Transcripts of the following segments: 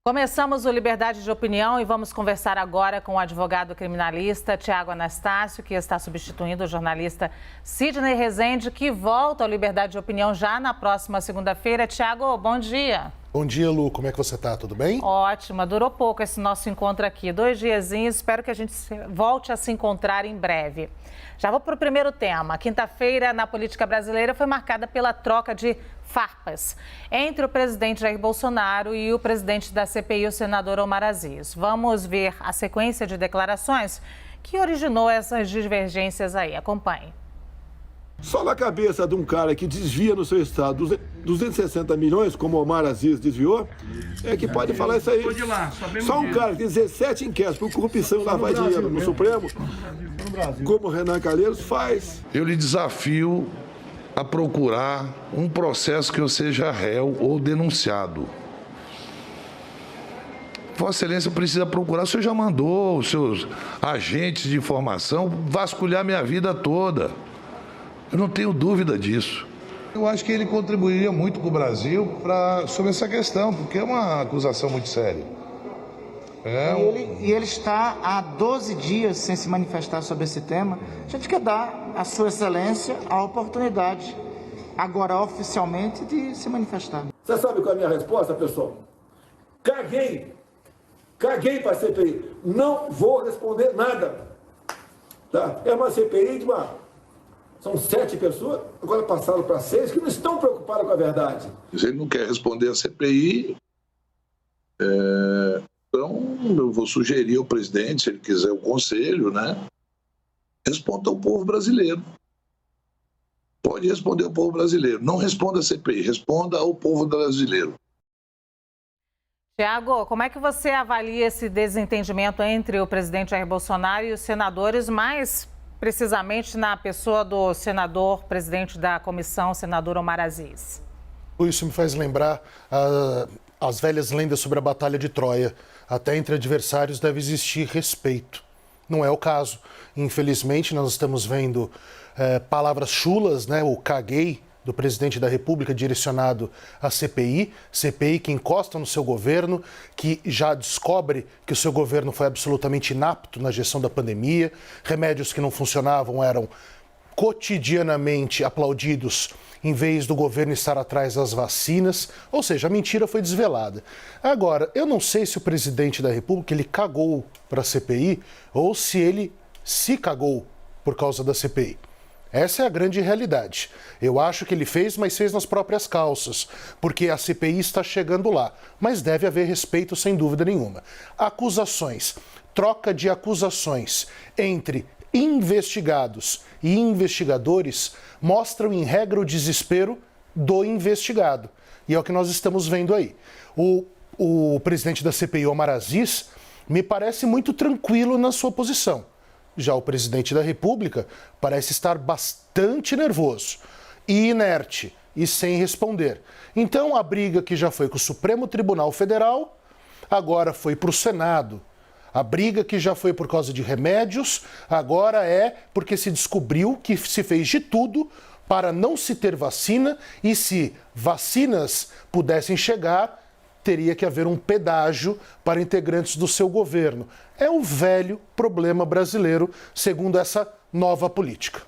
Começamos o Liberdade de Opinião e vamos conversar agora com o advogado criminalista Tiago Anastácio, que está substituindo o jornalista Sidney Rezende, que volta ao Liberdade de Opinião já na próxima segunda-feira. Tiago, bom dia. Bom dia, Lu. Como é que você está? Tudo bem? Ótimo. Durou pouco esse nosso encontro aqui. 2 diazinhos. Espero que a gente volte a se encontrar em breve. Já vou para o primeiro tema. Quinta-feira, na política brasileira, foi marcada pela troca de farpas entre o presidente Jair Bolsonaro e o presidente da CPI, o senador Omar Aziz. Vamos ver a sequência de declarações que originou essas divergências aí. Acompanhe. Só na cabeça de um cara que desvia no seu estado 260 milhões, como o Omar Aziz desviou, é que pode falar isso aí. Só um cara que tem 17 inquéritos por corrupção e lavar dinheiro no Supremo, como o Renan Calheiros, faz. Eu lhe desafio a procurar um processo que eu seja réu ou denunciado. Vossa Excelência precisa procurar. O senhor já mandou os seus agentes de informação vasculhar minha vida toda. Eu não tenho dúvida disso. Eu acho que ele contribuiria muito para o Brasil sobre essa questão, porque é uma acusação muito séria. E ele está há 12 dias sem se manifestar sobre esse tema. A gente quer dar à Sua Excelência a oportunidade, agora oficialmente, de se manifestar. Você sabe qual é a minha resposta, pessoal? Caguei para a CPI. Não vou responder nada. Tá? É uma CPI de uma... São 7 pessoas, agora passaram para 6, que não estão preocupadas com a verdade. Se ele não quer responder à CPI, então eu vou sugerir ao presidente, se ele quiser o conselho, né? Responda ao povo brasileiro. Pode responder ao povo brasileiro. Não responda à CPI, responda ao povo brasileiro. Tiago, como é que você avalia esse desentendimento entre o presidente Jair Bolsonaro e os senadores, mais precisamente na pessoa do senador, presidente da comissão, senador Omar Aziz? Isso me faz lembrar as velhas lendas sobre a Batalha de Troia. Até entre adversários deve existir respeito. Não é o caso. Infelizmente, nós estamos vendo palavras chulas, né? O caguei do presidente da República direcionado à CPI que encosta no seu governo, que já descobre que o seu governo foi absolutamente inapto na gestão da pandemia, remédios que não funcionavam eram cotidianamente aplaudidos em vez do governo estar atrás das vacinas, ou seja, a mentira foi desvelada. Agora, eu não sei se o presidente da República ele cagou para a CPI ou se ele se cagou por causa da CPI. Essa é a grande realidade. Eu acho que ele fez, mas fez nas próprias calças, porque a CPI está chegando lá. Mas deve haver respeito, sem dúvida nenhuma. Acusações, troca de acusações entre investigados e investigadores mostram, em regra, o desespero do investigado. E é o que nós estamos vendo aí. O presidente da CPI, Omar Aziz, me parece muito tranquilo na sua posição. Já o presidente da República parece estar bastante nervoso e inerte e sem responder. Então, a briga que já foi com o Supremo Tribunal Federal, agora foi para o Senado. A briga que já foi por causa de remédios, agora é porque se descobriu que se fez de tudo para não se ter vacina e se vacinas pudessem chegar, teria que haver um pedágio para integrantes do seu governo. É o velho problema brasileiro, segundo essa nova política.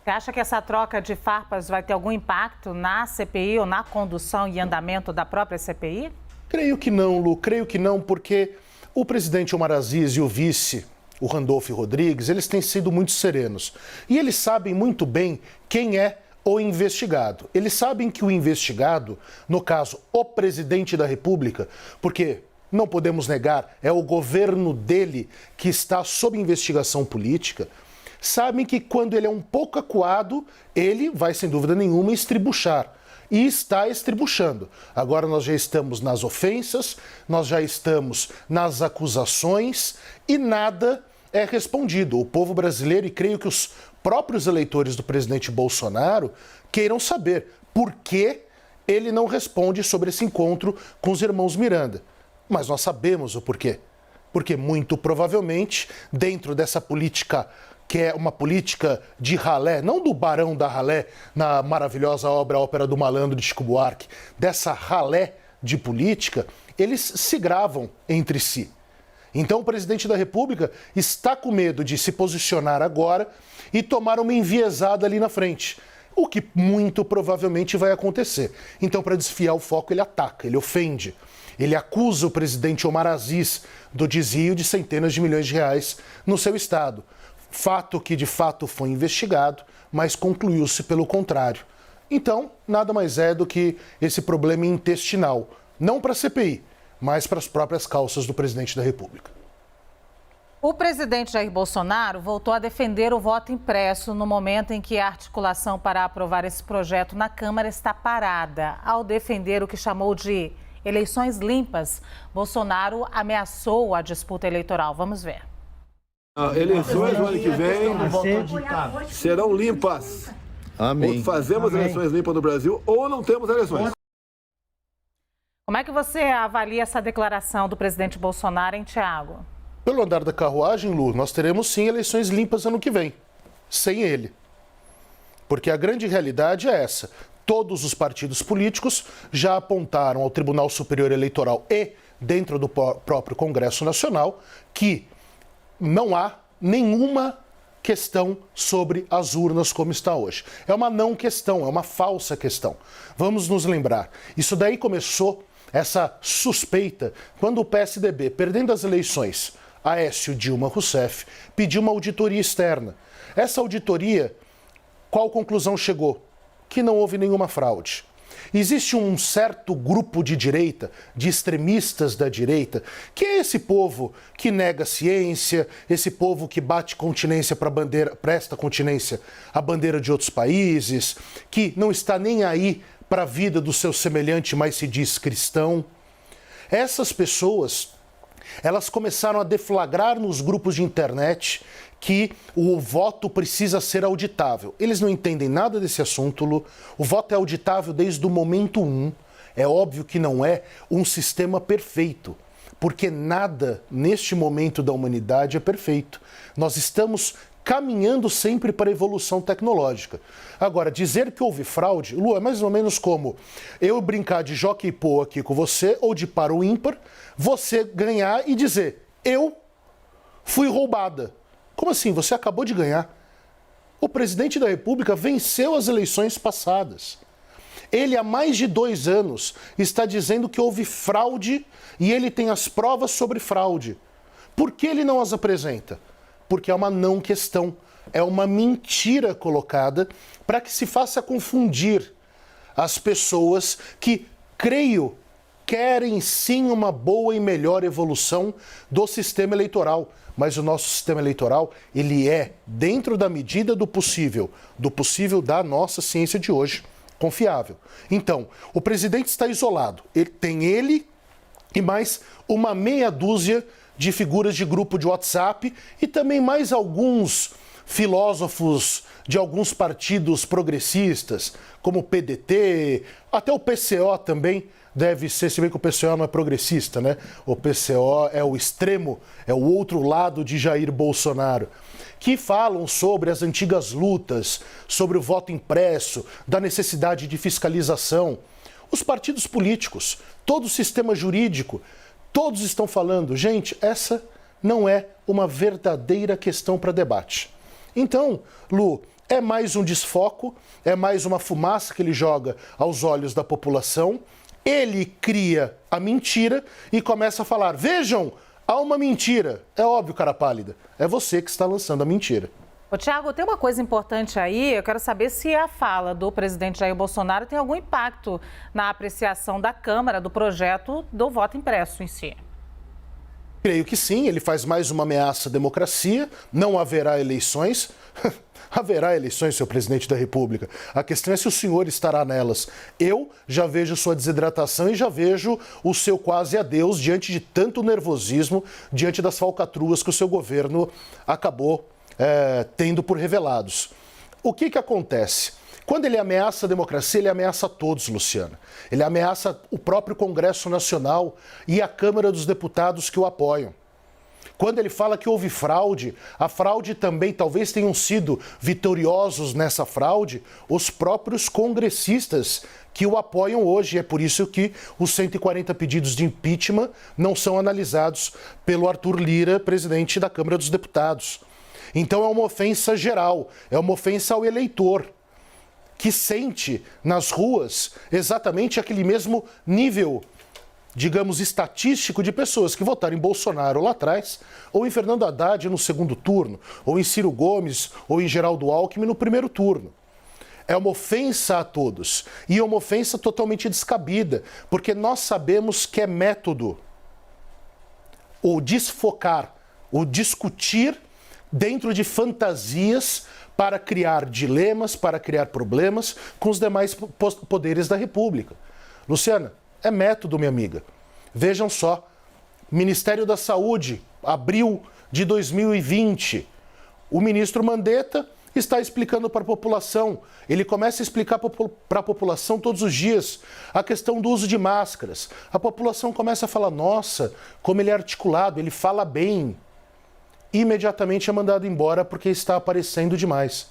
Você acha que essa troca de farpas vai ter algum impacto na CPI ou na condução e andamento da própria CPI? Creio que não, Lu. Creio que não, porque o presidente Omar Aziz e o vice, o Randolph Rodrigues, eles têm sido muito serenos. E eles sabem muito bem quem é o investigado. Eles sabem que o investigado, no caso, o presidente da República, porque não podemos negar, é o governo dele que está sob investigação política, sabem que quando ele é um pouco acuado, ele vai, sem dúvida nenhuma, estribuchar. E está estribuchando. Agora nós já estamos nas ofensas, nós já estamos nas acusações e nada é respondido. O povo brasileiro, e creio que os próprios eleitores do presidente Bolsonaro queiram saber por que ele não responde sobre esse encontro com os irmãos Miranda. Mas nós sabemos o porquê. Porque muito provavelmente, dentro dessa política, que é uma política de ralé, não do Barão da Ralé, na maravilhosa obra Ópera do Malandro de Chico Buarque, dessa ralé de política, eles se gravam entre si. Então o presidente da República está com medo de se posicionar agora e tomar uma enviesada ali na frente, o que muito provavelmente vai acontecer. Então, para desfiar o foco, ele ataca, ele ofende. Ele acusa o presidente Omar Aziz do desvio de centenas de milhões de reais no seu estado. Fato que de fato foi investigado, mas concluiu-se pelo contrário. Então, nada mais é do que esse problema intestinal, não para a CPI, mas para as próprias calças do presidente da República. O presidente Jair Bolsonaro voltou a defender o voto impresso no momento em que a articulação para aprovar esse projeto na Câmara está parada. Ao defender o que chamou de eleições limpas, Bolsonaro ameaçou a disputa eleitoral. Vamos ver. Eleições no ano que vem serão limpas. Amém. Ou fazemos eleições limpas no Brasil ou não temos eleições. Como é que você avalia essa declaração do presidente Bolsonaro, hein, Thiago? Pelo andar da carruagem, Lu, nós teremos sim eleições limpas ano que vem, sem ele. Porque a grande realidade é essa. Todos os partidos políticos já apontaram ao Tribunal Superior Eleitoral e dentro do próprio Congresso Nacional que não há nenhuma questão sobre as urnas como está hoje. É uma não questão, é uma falsa questão. Vamos nos lembrar, isso daí começou, essa suspeita, quando o PSDB, perdendo as eleições, Aécio Dilma Rousseff, pediu uma auditoria externa. Essa auditoria, qual conclusão chegou? Que não houve nenhuma fraude. Existe um certo grupo de direita, de extremistas da direita, que é esse povo que nega a ciência, esse povo que bate continência para a bandeira, presta continência à bandeira de outros países, que não está nem aí para a vida do seu semelhante, mas se diz cristão. Essas pessoas, elas começaram a deflagrar nos grupos de internet que o voto precisa ser auditável. Eles não entendem nada desse assunto, Lu. O voto é auditável desde o momento 1. É óbvio que não é um sistema perfeito, porque nada neste momento da humanidade é perfeito. Nós estamos caminhando sempre para a evolução tecnológica. Agora, dizer que houve fraude, Lu, é mais ou menos como eu brincar de jockey pô aqui com você, ou de par ou ímpar, você ganhar e dizer, eu fui roubada. Como assim? Você acabou de ganhar. O presidente da República venceu as eleições passadas. Ele, há mais de 2 anos, está dizendo que houve fraude e ele tem as provas sobre fraude. Por que ele não as apresenta? Porque é uma não questão, é uma mentira colocada para que se faça confundir as pessoas que, creio, querem sim uma boa e melhor evolução do sistema eleitoral. Mas o nosso sistema eleitoral, ele é, dentro da medida do possível da nossa ciência de hoje, confiável. Então, o presidente está isolado. Ele e mais uma meia dúzia de figuras de grupo de WhatsApp e também mais alguns filósofos de alguns partidos progressistas, como o PDT, até o PCO também deve ser, se bem que o PCO não é progressista, né? O PCO é o extremo, é o outro lado de Jair Bolsonaro, que falam sobre as antigas lutas, sobre o voto impresso, da necessidade de fiscalização. Os partidos políticos, todo o sistema jurídico, todos estão falando, gente, essa não é uma verdadeira questão para debate. Então, Lu, é mais um desfoco, é mais uma fumaça que ele joga aos olhos da população. Ele cria a mentira e começa a falar, vejam, há uma mentira. É óbvio, cara pálida, é você que está lançando a mentira. Ô, Thiago, tem uma coisa importante aí, eu quero saber se a fala do presidente Jair Bolsonaro tem algum impacto na apreciação da Câmara do projeto do voto impresso em si. Creio que sim, ele faz mais uma ameaça à democracia, não haverá eleições. Haverá eleições, senhor presidente da República. A questão é se o senhor estará nelas. Eu já vejo sua desidratação e já vejo o seu quase adeus diante de tanto nervosismo, diante das falcatruas que o seu governo acabou tendo por revelados. O que acontece? Quando ele ameaça a democracia, ele ameaça a todos, Luciana. Ele ameaça o próprio Congresso Nacional e a Câmara dos Deputados que o apoiam. Quando ele fala que houve fraude, a fraude também, talvez tenham sido vitoriosos nessa fraude os próprios congressistas que o apoiam hoje. É por isso que os 140 pedidos de impeachment não são analisados pelo Arthur Lira, presidente da Câmara dos Deputados. Então é uma ofensa geral, é uma ofensa ao eleitor, que sente nas ruas exatamente aquele mesmo nível, digamos, estatístico de pessoas que votaram em Bolsonaro lá atrás, ou em Fernando Haddad no segundo turno, ou em Ciro Gomes, ou em Geraldo Alckmin no primeiro turno. É uma ofensa a todos, e é uma ofensa totalmente descabida, porque nós sabemos que é método o desfocar, o discutir dentro de fantasias para criar dilemas, para criar problemas com os demais poderes da República. Luciana, é método, minha amiga. Vejam só, Ministério da Saúde, abril de 2020, o ministro Mandetta está explicando para a população, ele começa a explicar para a população todos os dias a questão do uso de máscaras. A população começa a falar, nossa, como ele é articulado, ele fala bem. Imediatamente é mandado embora porque está aparecendo demais.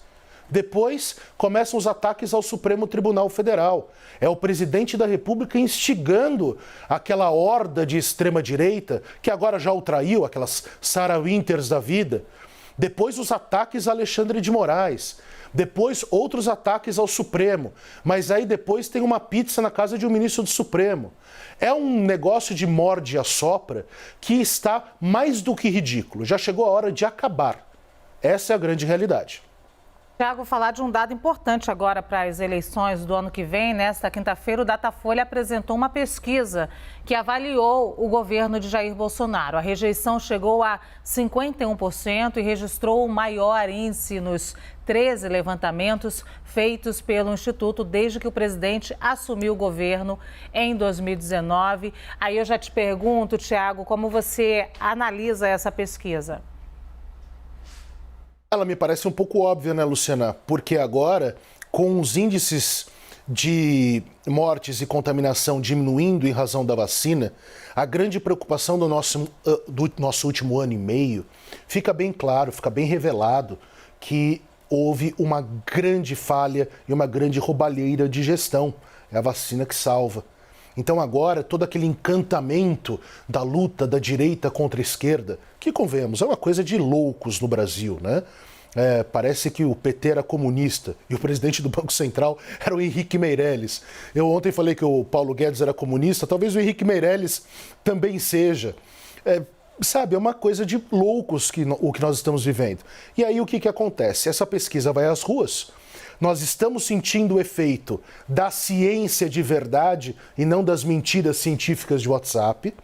Depois começam os ataques ao Supremo Tribunal Federal. É o presidente da República instigando aquela horda de extrema-direita, que agora já o traiu, aquelas Sarah Winters da vida. Depois os ataques a Alexandre de Moraes. Depois outros ataques ao Supremo. Mas aí depois tem uma pizza na casa de um ministro do Supremo. É um negócio de morde e assopra que está mais do que ridículo. Já chegou a hora de acabar. Essa é a grande realidade. Tiago, falar de um dado importante agora para as eleições do ano que vem. Nesta quinta-feira, o Datafolha apresentou uma pesquisa que avaliou o governo de Jair Bolsonaro. A rejeição chegou a 51% e registrou o maior índice nos 13 levantamentos feitos pelo Instituto desde que o presidente assumiu o governo em 2019. Aí eu já te pergunto, Tiago, como você analisa essa pesquisa? Ela me parece um pouco óbvia, né, Luciana? Porque agora, com os índices de mortes e contaminação diminuindo em razão da vacina, a grande preocupação do nosso último ano e meio fica bem claro, fica bem revelado que houve uma grande falha e uma grande roubalheira de gestão. É a vacina que salva. Então agora, todo aquele encantamento da luta da direita contra a esquerda, que, convenhamos, é uma coisa de loucos no Brasil, né? Parece que o PT era comunista e o presidente do Banco Central era o Henrique Meirelles. Eu ontem falei que o Paulo Guedes era comunista, talvez o Henrique Meirelles também seja. Sabe, é uma coisa de loucos o que nós estamos vivendo. E aí o que acontece? Essa pesquisa vai às ruas. Nós estamos sentindo o efeito da ciência de verdade e não das mentiras científicas de WhatsApp.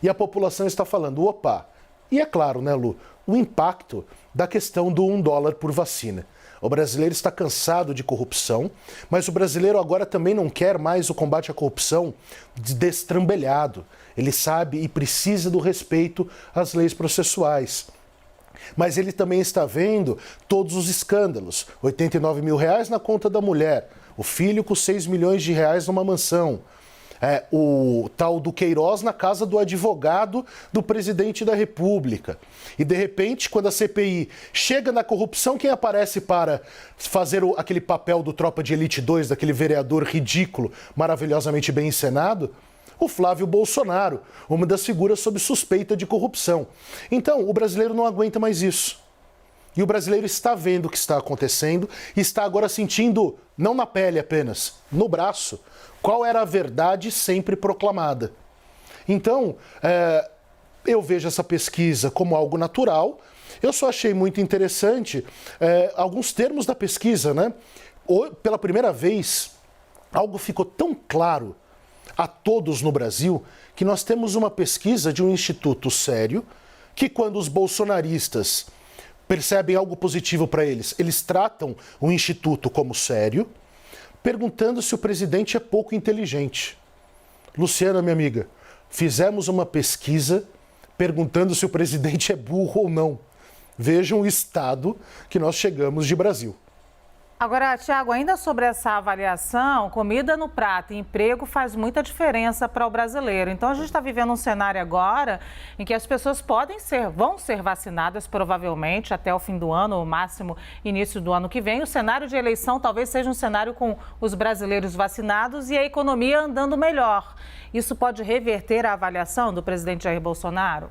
E a população está falando, opa, e é claro, né, Lu, o impacto da questão do $1 por vacina. O brasileiro está cansado de corrupção, mas o brasileiro agora também não quer mais o combate à corrupção destrambelhado. Ele sabe e precisa do respeito às leis processuais. Mas ele também está vendo todos os escândalos. R$89 mil na conta da mulher, o filho com R$6 milhões numa mansão, o tal do Queiroz na casa do advogado do presidente da República. E de repente, quando a CPI chega na corrupção, quem aparece para fazer aquele papel do Tropa de Elite 2, daquele vereador ridículo, maravilhosamente bem encenado? O Flávio Bolsonaro, uma das figuras sob suspeita de corrupção. Então, o brasileiro não aguenta mais isso. E o brasileiro está vendo o que está acontecendo e está agora sentindo, não na pele apenas, no braço, qual era a verdade sempre proclamada. Então, eu vejo essa pesquisa como algo natural. Eu só achei muito interessante alguns termos da pesquisa, né? Pela primeira vez, algo ficou tão claro a todos no Brasil, que nós temos uma pesquisa de um instituto sério, que quando os bolsonaristas percebem algo positivo para eles, eles tratam o instituto como sério, perguntando se o presidente é pouco inteligente. Luciana, minha amiga, fizemos uma pesquisa perguntando se o presidente é burro ou não. Vejam o estado que nós chegamos de Brasil. Agora, Tiago, ainda sobre essa avaliação, comida no prato e emprego faz muita diferença para o brasileiro. Então, a gente está vivendo um cenário agora em que as pessoas vão ser vacinadas provavelmente até o fim do ano, ou máximo início do ano que vem. O cenário de eleição talvez seja um cenário com os brasileiros vacinados e a economia andando melhor. Isso pode reverter a avaliação do presidente Jair Bolsonaro?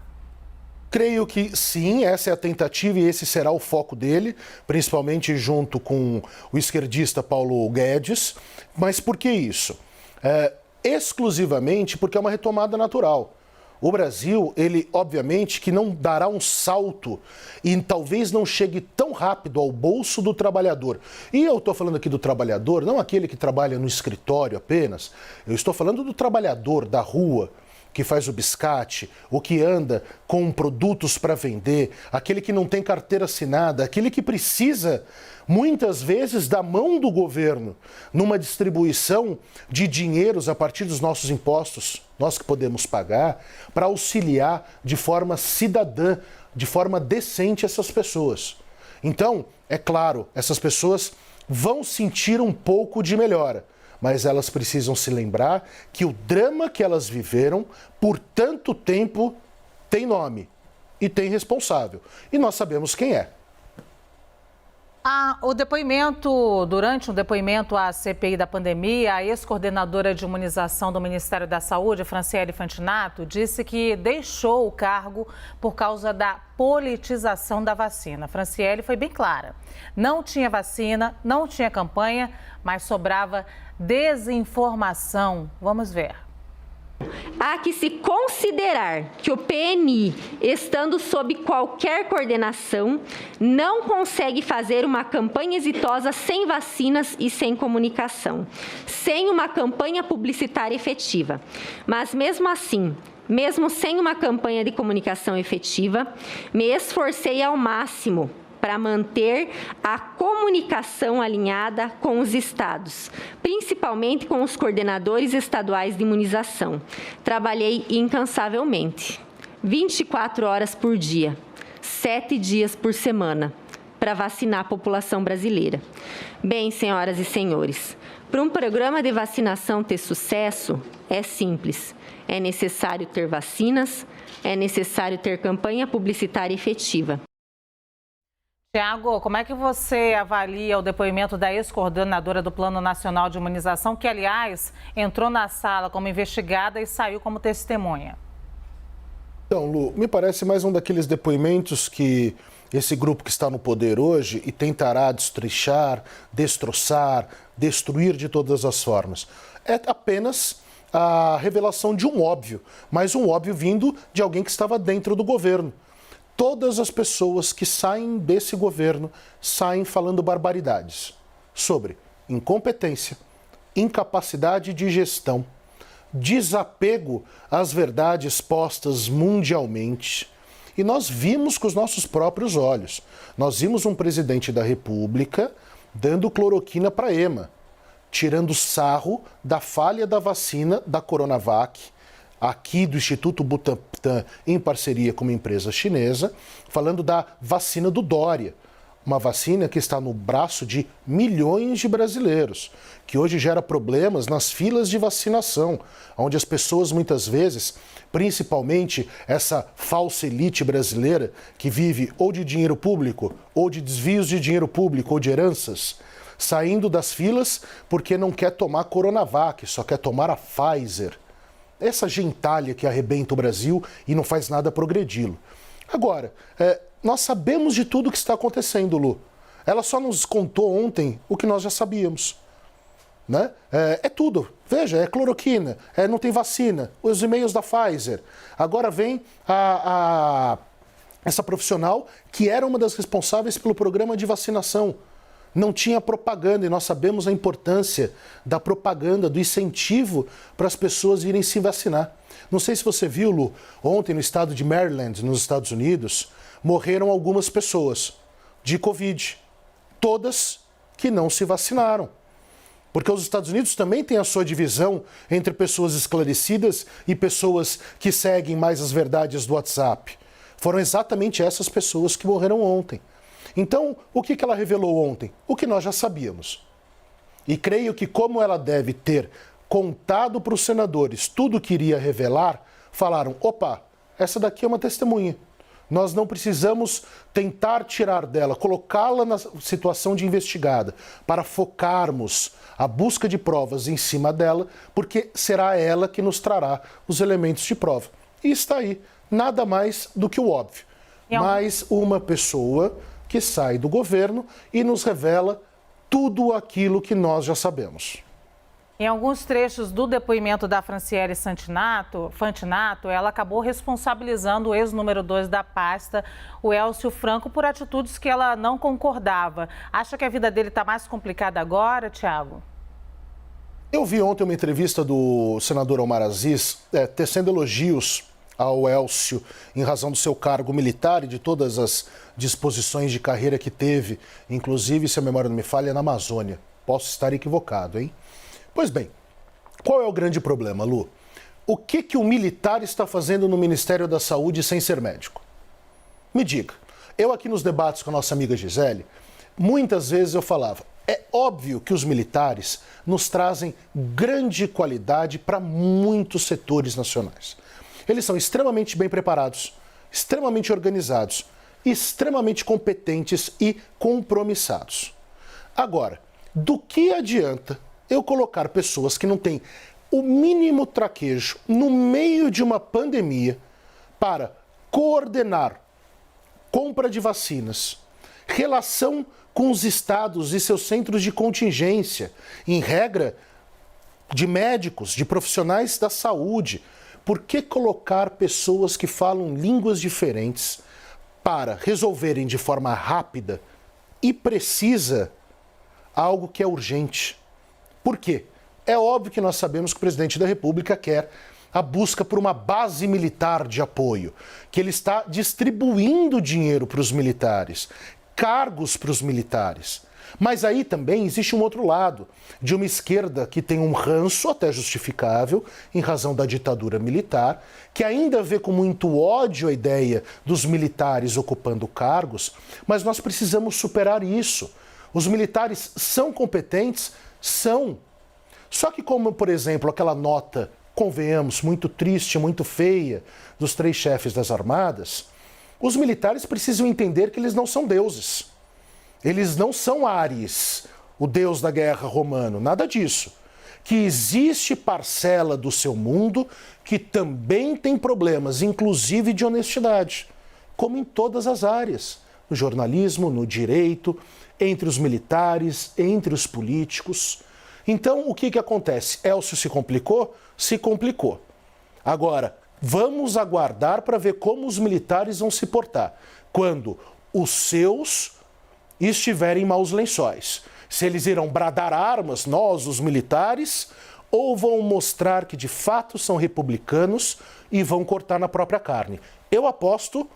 Creio que sim, essa é a tentativa e esse será o foco dele, principalmente junto com o esquerdista Paulo Guedes. Mas por que isso? Exclusivamente porque é uma retomada natural. O Brasil, ele obviamente que não dará um salto e talvez não chegue tão rápido ao bolso do trabalhador. E eu estou falando aqui do trabalhador, não aquele que trabalha no escritório apenas, eu estou falando do trabalhador da rua, que faz o biscate, o que anda com produtos para vender, aquele que não tem carteira assinada, aquele que precisa, muitas vezes, da mão do governo numa distribuição de dinheiros a partir dos nossos impostos, nós que podemos pagar, para auxiliar de forma cidadã, de forma decente essas pessoas. Então, é claro, essas pessoas vão sentir um pouco de melhora, mas elas precisam se lembrar que o drama que elas viveram por tanto tempo tem nome e tem responsável. E nós sabemos quem é. Durante um depoimento à CPI da pandemia, a ex-coordenadora de imunização do Ministério da Saúde, Franciele Fantinato, disse que deixou o cargo por causa da politização da vacina. Franciele foi bem clara. Não tinha vacina, não tinha campanha, mas sobrava desinformação. Vamos ver. Há que se considerar que o PNI, estando sob qualquer coordenação, não consegue fazer uma campanha exitosa sem vacinas e sem comunicação, sem uma campanha publicitária efetiva. Mas mesmo assim, mesmo sem uma campanha de comunicação efetiva, me esforcei ao máximo para manter a comunicação alinhada com os estados, principalmente com os coordenadores estaduais de imunização. Trabalhei incansavelmente, 24 horas por dia, 7 dias por semana, para vacinar a população brasileira. Bem, senhoras e senhores, para um programa de vacinação ter sucesso, é simples. É necessário ter vacinas, é necessário ter campanha publicitária efetiva. Tiago, como é que você avalia o depoimento da ex-coordenadora do Plano Nacional de Imunização, que, aliás, entrou na sala como investigada e saiu como testemunha? Então, Lu, me parece mais um daqueles depoimentos que esse grupo que está no poder hoje e tentará destrichar, destroçar, destruir de todas as formas. É apenas a revelação de um óbvio, mas um óbvio vindo de alguém que estava dentro do governo. Todas as pessoas que saem desse governo saem falando barbaridades sobre incompetência, incapacidade de gestão, desapego às verdades postas mundialmente. E nós vimos com os nossos próprios olhos. Nós vimos um presidente da República dando cloroquina para EMA, tirando sarro da falha da vacina da Coronavac, aqui do Instituto Butantan, em parceria com uma empresa chinesa, falando da vacina do Dória, uma vacina que está no braço de milhões de brasileiros, que hoje gera problemas nas filas de vacinação, onde as pessoas muitas vezes, principalmente essa falsa elite brasileira que vive ou de dinheiro público, ou de desvios de dinheiro público, ou de heranças, saindo das filas porque não quer tomar Coronavac, só quer tomar a Pfizer. Essa gentalha que arrebenta o Brasil e não faz nada progredi-lo. Agora, nós sabemos de tudo o que está acontecendo, Lu. Ela só nos contou ontem o que nós já sabíamos. Né? É tudo. Veja, é cloroquina, não tem vacina, os e-mails da Pfizer. Agora vem essa profissional que era uma das responsáveis pelo programa de vacinação. Não tinha propaganda e nós sabemos a importância da propaganda, do incentivo para as pessoas irem se vacinar. Não sei se você viu, Lu, ontem no estado de Maryland, nos Estados Unidos, morreram algumas pessoas de Covid. Todas que não se vacinaram. Porque os Estados Unidos também têm a sua divisão entre pessoas esclarecidas e pessoas que seguem mais as verdades do WhatsApp. Foram exatamente essas pessoas que morreram ontem. Então, o que ela revelou ontem? O que nós já sabíamos. E creio que, como ela deve ter contado para os senadores tudo o que iria revelar, falaram, opa, essa daqui é uma testemunha. Nós não precisamos tentar tirar dela, colocá-la na situação de investigada, para focarmos a busca de provas em cima dela, porque será ela que nos trará os elementos de prova. E está aí, nada mais do que o óbvio. Mais uma pessoa que sai do governo e nos revela tudo aquilo que nós já sabemos. Em alguns trechos do depoimento da Franciele Fantinato, ela acabou responsabilizando o ex-número 2 da pasta, o Elcio Franco, por atitudes que ela não concordava. Acha que a vida dele está mais complicada agora, Tiago? Eu vi ontem uma entrevista do senador Omar Aziz tecendo elogios ao Elcio em razão do seu cargo militar e de todas as disposições de carreira que teve, inclusive, se a memória não me falha, na Amazônia. Posso estar equivocado, hein? Pois bem, qual é o grande problema, Lu? O que o militar está fazendo no Ministério da Saúde sem ser médico? Me diga. Eu aqui nos debates com a nossa amiga Gisele, muitas vezes eu falava, é óbvio que os militares nos trazem grande qualidade para muitos setores nacionais. Eles são extremamente bem preparados, extremamente organizados, extremamente competentes e compromissados. Agora, do que adianta eu colocar pessoas que não têm o mínimo traquejo no meio de uma pandemia para coordenar compra de vacinas, relação com os estados e seus centros de contingência, em regra de médicos, de profissionais da saúde? Por que colocar pessoas que falam línguas diferentes para resolverem de forma rápida e precisa algo que é urgente? Por quê? É óbvio que nós sabemos que o presidente da República quer a busca por uma base militar de apoio, que ele está distribuindo dinheiro para os militares, cargos para os militares. Mas aí também existe um outro lado, de uma esquerda que tem um ranço até justificável, em razão da ditadura militar, que ainda vê com muito ódio a ideia dos militares ocupando cargos, mas nós precisamos superar isso. Os militares são competentes? São. Só que como, por exemplo, aquela nota, convenhamos, muito triste, muito feia, dos 3 chefes das armadas, os militares precisam entender que eles não são deuses. Eles não são Ares, o deus da guerra romano, nada disso. Que existe parcela do seu mundo que também tem problemas, inclusive de honestidade, como em todas as áreas, no jornalismo, no direito, entre os militares, entre os políticos. Então, o que acontece? Elcio se complicou? Se complicou. Agora, vamos aguardar para ver como os militares vão se portar quando os seus estiverem em maus lençóis. Se eles irão bradar armas, nós, os militares, ou vão mostrar que de fato são republicanos e vão cortar na própria carne. Eu aposto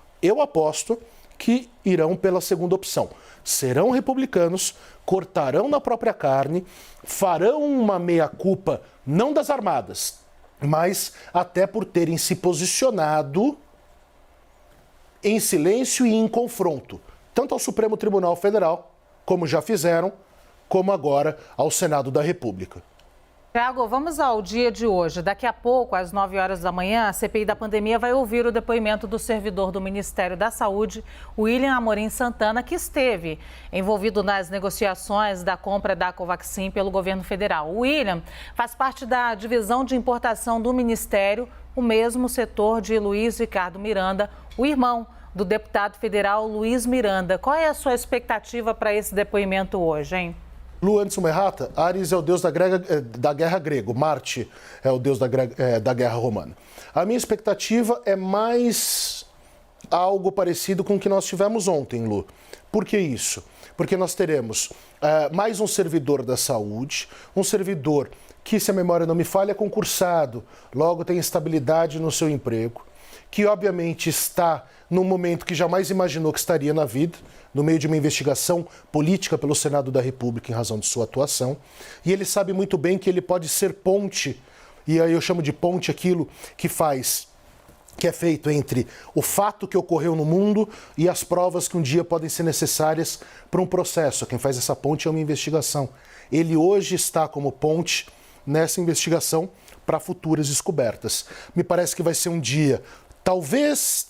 que irão pela segunda opção. Serão republicanos, cortarão na própria carne, farão uma meia-culpa, não das armadas, mas até por terem se posicionado em silêncio e em confronto, tanto ao Supremo Tribunal Federal, como já fizeram, como agora ao Senado da República. Tiago, vamos ao dia de hoje. Daqui a pouco, às 9 horas da manhã, a CPI da pandemia vai ouvir o depoimento do servidor do Ministério da Saúde, William Amorim Santana, que esteve envolvido nas negociações da compra da Covaxin pelo governo federal. O William faz parte da divisão de importação do Ministério, o mesmo setor de Luiz Ricardo Miranda, o irmão do deputado federal Luiz Miranda. Qual é a sua expectativa para esse depoimento hoje, hein? Lu, antes uma errata, Ares é o deus da guerra grego, Marte é o deus da guerra romana. A minha expectativa é mais algo parecido com o que nós tivemos ontem, Lu. Por que isso? Porque nós teremos mais um servidor da saúde, um servidor que, se a memória não me falha, é concursado, logo tem estabilidade no seu emprego, que obviamente está num momento que jamais imaginou que estaria na vida, no meio de uma investigação política pelo Senado da República em razão de sua atuação, e ele sabe muito bem que ele pode ser ponte, e aí eu chamo de ponte aquilo que faz que é feito entre o fato que ocorreu no mundo e as provas que um dia podem ser necessárias para um processo. Quem faz essa ponte é uma investigação. Ele hoje está como ponte nessa investigação para futuras descobertas. Me parece que vai ser um dia, talvez,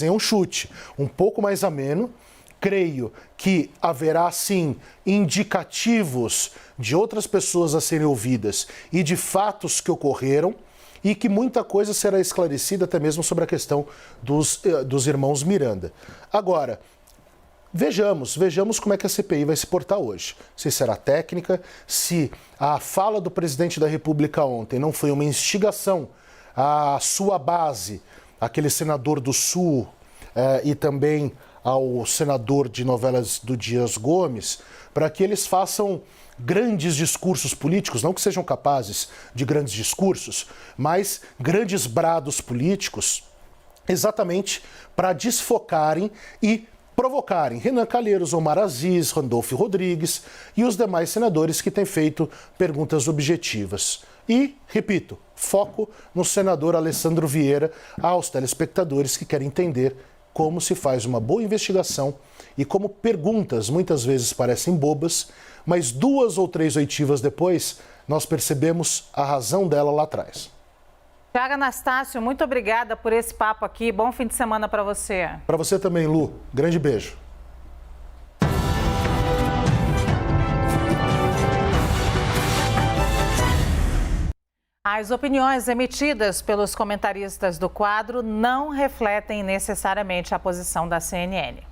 é um chute, um pouco mais ameno. Creio que haverá, sim, indicativos de outras pessoas a serem ouvidas e de fatos que ocorreram, e que muita coisa será esclarecida até mesmo sobre a questão dos irmãos Miranda. Agora, vejamos como é que a CPI vai se portar hoje. Se será técnica, se a fala do presidente da República ontem não foi uma instigação à sua base, aquele senador do Sul e também ao senador de novelas do Dias Gomes, para que eles façam grandes discursos políticos, não que sejam capazes de grandes discursos, mas grandes brados políticos, exatamente para desfocarem e provocarem Renan Calheiros, Omar Aziz, Randolfo Rodrigues e os demais senadores que têm feito perguntas objetivas. E, repito, foco no senador Alessandro Vieira aos telespectadores que querem entender como se faz uma boa investigação e como perguntas muitas vezes parecem bobas, mas 2 ou 3 oitivas depois, nós percebemos a razão dela lá atrás. Tiago Anastácio, muito obrigada por esse papo aqui. Bom fim de semana para você. Para você também, Lu. Grande beijo. As opiniões emitidas pelos comentaristas do quadro não refletem necessariamente a posição da CNN.